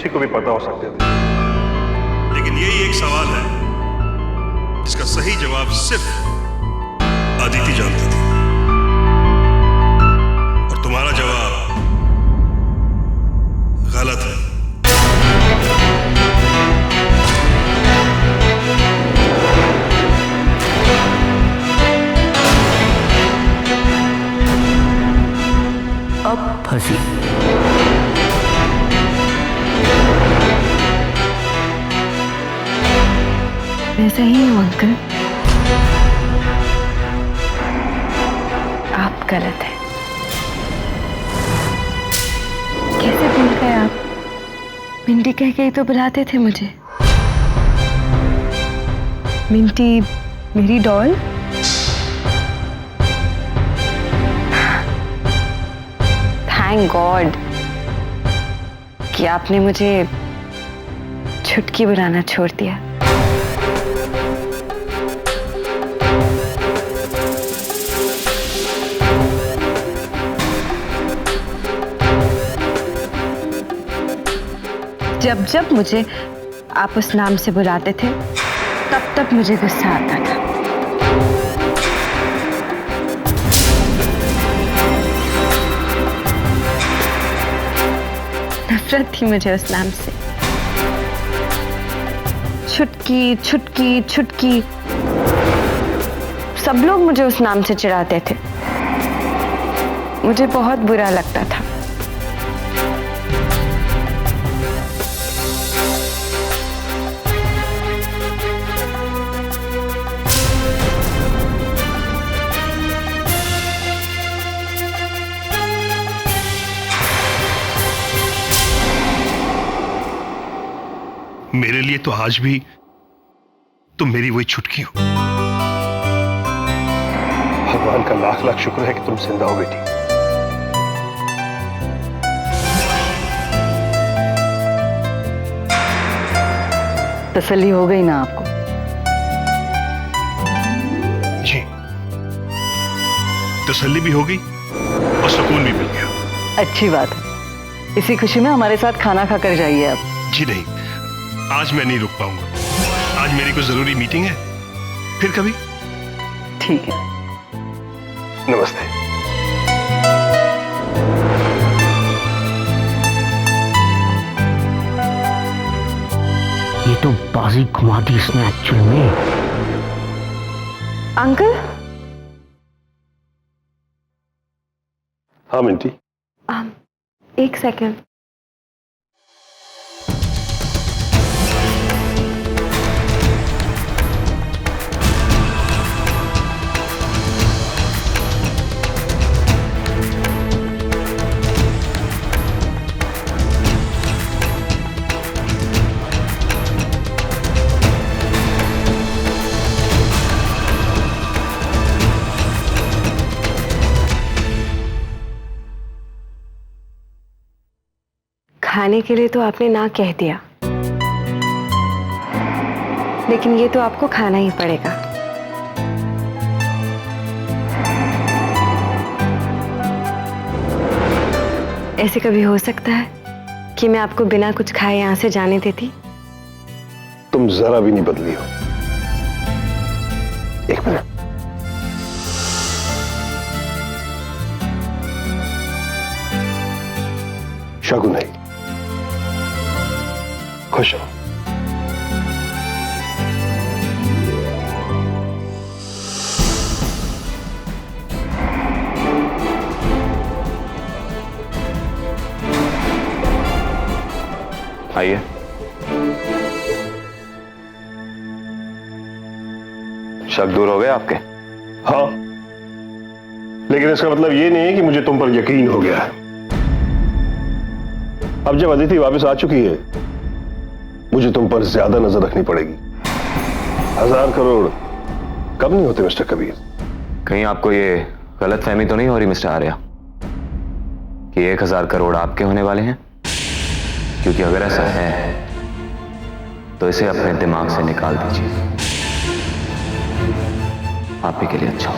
किसी को भी पता हो सकते थे। लेकिन यही एक सवाल है जिसका सही जवाब सिर्फ अदिति जानती थी, और तुम्हारा जवाब गलत है। अब फंसी। मैं सही हूँ अंकल, आप गलत हैं। कैसे भूल गए आप? मिंटी कह के ही तो बुलाते थे मुझे। मिंटी मेरी डॉल। थैंक गॉड कि आपने मुझे छुटकी बुलाना छोड़ दिया। जब जब मुझे आप उस नाम से बुलाते थे तब तब मुझे गुस्सा आता था। नफरत थी मुझे उस नाम से। छुटकी छुटकी छुटकी, सब लोग मुझे उस नाम से चिढ़ाते थे। मुझे बहुत बुरा लगता था। मेरे लिए तो आज भी तुम मेरी वही छुटकी हो। भगवान का लाख लाख शुक्र है कि तुम जिंदा हो बेटी। तसल्ली हो गई ना आपको? जी, तसल्ली भी हो गई और सुकून भी मिल गया। अच्छी बात है। इसी खुशी में हमारे साथ खाना खाकर जाइए आप। जी नहीं, आज मैं नहीं रुक पाऊंगा। आज मेरी कोई जरूरी मीटिंग है, फिर कभी। ठीक है। नमस्ते। ये तो बाजी घुमा दी इसने एक्चुअल में। अंकल। हाँ मिंटी। एक सेकंड। खाने के लिए तो आपने ना कह दिया, लेकिन ये तो आपको खाना ही पड़ेगा। ऐसे कभी हो सकता है कि मैं आपको बिना कुछ खाए यहां से जाने देती? तुम जरा भी नहीं बदली हो। एक मिनट। शगुन है, खुश हो। आइए। शक दूर हो गए आपके? हाँ, लेकिन इसका मतलब ये नहीं है कि मुझे तुम पर यकीन हो गया है। अब जब अदिति वापस आ चुकी है, मुझे तुम पर ज्यादा नजर रखनी पड़ेगी। 1000 करोड़ कम नहीं होते मिस्टर कबीर। कहीं आपको ये गलतफहमी तो नहीं हो रही मिस्टर आर्या कि 1000 करोड़ आपके होने वाले हैं? क्योंकि अगर ऐसा है तो इसे अपने दिमाग से निकाल दीजिए। आप ही के लिए अच्छा हो।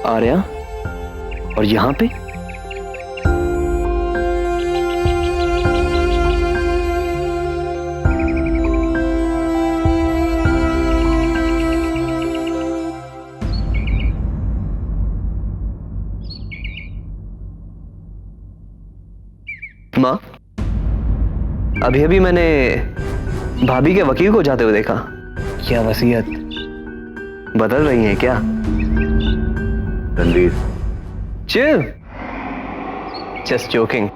आर्या, और यहां पे? माँ, अभी अभी मैंने भाभी के वकील को जाते हुए देखा। क्या वसीयत बदल रही है क्या? Ranveer, chill, just joking.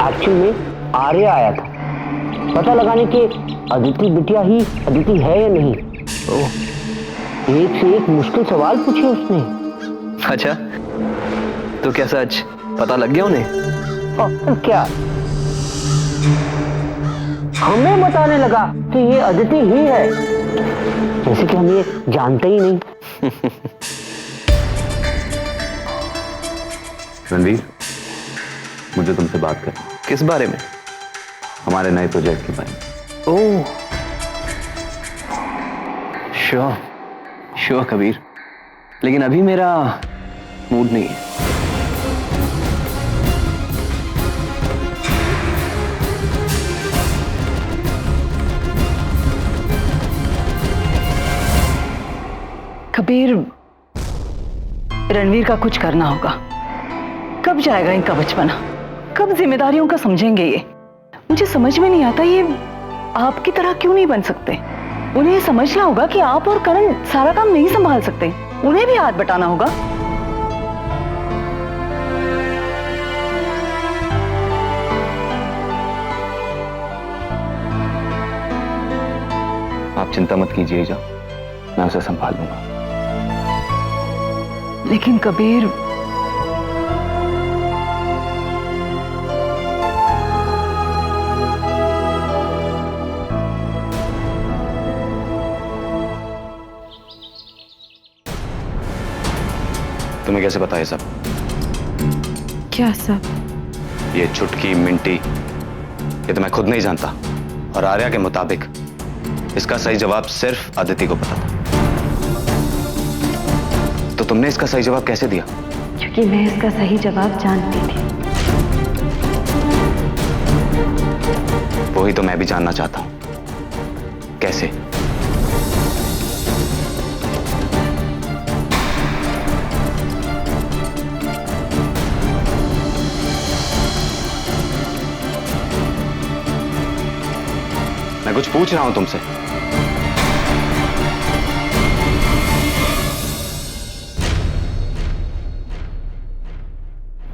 Actually में आर्या आया था पता लगाने के अदिति बिटिया ही अदिति है या नहीं। एक से एक मुश्किल सवाल पूछे उसने। अच्छा, तो क्या सच पता लग गया उन्हें? और क्या, हमें बताने लगा कि ये अदिति ही है, जैसे कि हम ये जानते ही नहीं। रणवीर, मुझे तुमसे बात करनी। किस बारे में? हमारे नए प्रोजेक्ट के बारे में। ओह, श्योर श्योर कबीर, लेकिन अभी मेरा मूड नहीं है। कबीर, रणवीर का कुछ करना होगा। कब जाएगा इनका बचपना? कब जिम्मेदारियों का समझेंगे ये? मुझे समझ में नहीं आता, ये आपकी तरह क्यों नहीं बन सकते? उन्हें ये समझना होगा कि आप और करण सारा काम नहीं संभाल सकते, उन्हें भी हाथ बटाना होगा। आप चिंता मत कीजिए जा, मैं उसे संभाल लूंगा। लेकिन कबीर, तुम्हें कैसे पता है सब? क्या सब? ये चुटकी मिंटी, ये तो मैं खुद नहीं जानता। और आर्या के मुताबिक इसका सही जवाब सिर्फ अदिति को पता था। तो तुमने इसका सही जवाब कैसे दिया? क्योंकि मैं इसका सही जवाब जानती थी। वही तो मैं भी जानना चाहता हूं, कैसे? मैं कुछ पूछ रहा हूं तुमसे।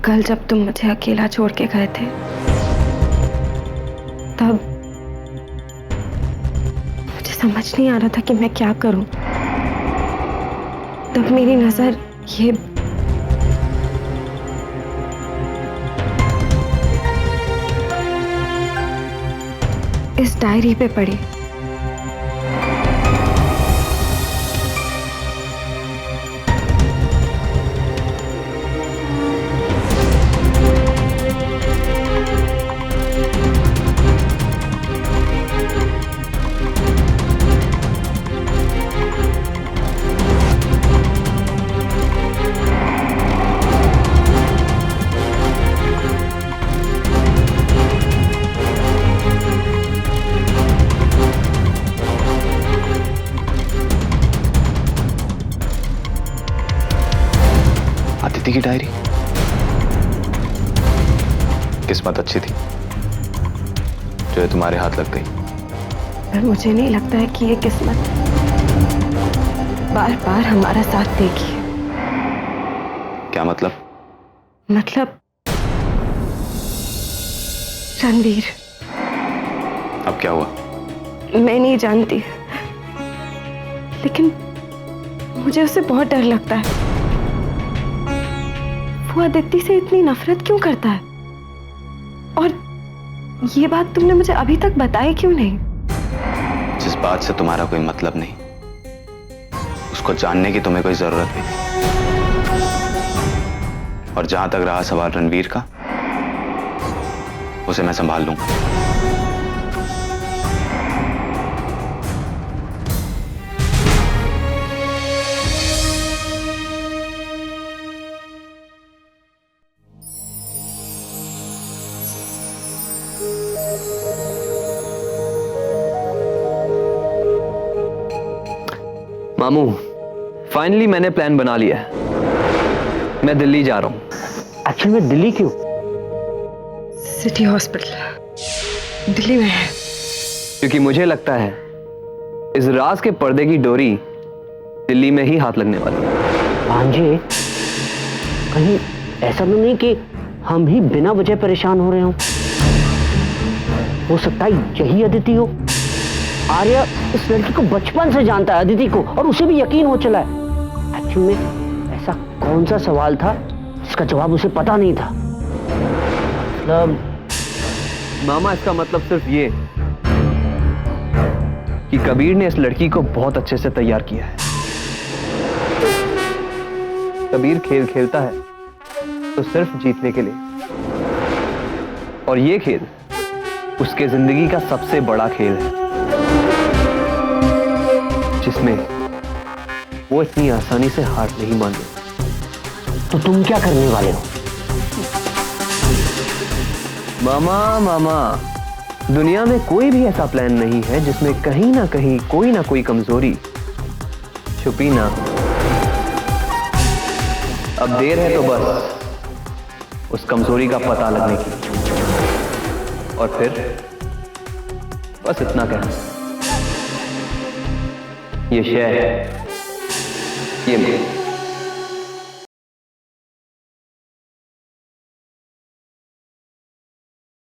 कल जब तुम मुझे अकेला छोड़ के गए थे, तब मुझे समझ नहीं आ रहा था कि मैं क्या करूं। तब मेरी नजर ये इस डायरी पे पड़ी। अदिति की डायरी। किस्मत अच्छी थी जो ये तुम्हारे हाथ लग गई। पर मुझे नहीं लगता है कि ये किस्मत बार बार हमारा साथ देगी। क्या मतलब? मतलब रणवीर। अब क्या हुआ? मैं नहीं जानती, लेकिन मुझे उससे बहुत डर लगता है। वो अदिति से इतनी नफरत क्यों करता है? और ये बात तुमने मुझे अभी तक बताई क्यों नहीं? जिस बात से तुम्हारा कोई मतलब नहीं, उसको जानने की तुम्हें कोई जरूरत भी नहीं। और जहां तक रहा सवाल रणवीर का, उसे मैं संभाल लूंगा। मामू, फाइनली मैंने प्लान बना लिया है। मैं दिल्ली जा रहा हूं। एक्चुअली में दिल्ली क्यों? सिटी हॉस्पिटल दिल्ली में है। क्योंकि मुझे लगता है इस राज के पर्दे की डोरी दिल्ली में ही हाथ लगने वाली है। भांजे, कहीं ऐसा तो नहीं कि हम ही बिना वजह परेशान हो रहे हो? हो सकता है यही अदिति हो। आर्या इस लड़की को बचपन से जानता है, अदिति को, और उसे भी यकीन हो चला है। एक्चुअली में ऐसा कौन सा सवाल था जिसका जवाब उसे पता नहीं था? मतलब मामा, इसका मतलब सिर्फ ये कि कबीर ने इस लड़की को बहुत अच्छे से तैयार किया है। कबीर खेल खेलता है तो सिर्फ जीतने के लिए, और ये खेल उसके जिंदगी का सबसे बड़ा खेल है, जिसमें वो इतनी आसानी से हार नहीं मानते। तो तुम क्या करने वाले हो? मामा, दुनिया में कोई भी ऐसा प्लान नहीं है जिसमें कहीं ना कहीं कोई ना कोई कमजोरी छुपी ना हो। अब देर है तो बस उस कमजोरी का पता लगने की, और फिर बस इतना कहना, ये शहर, ये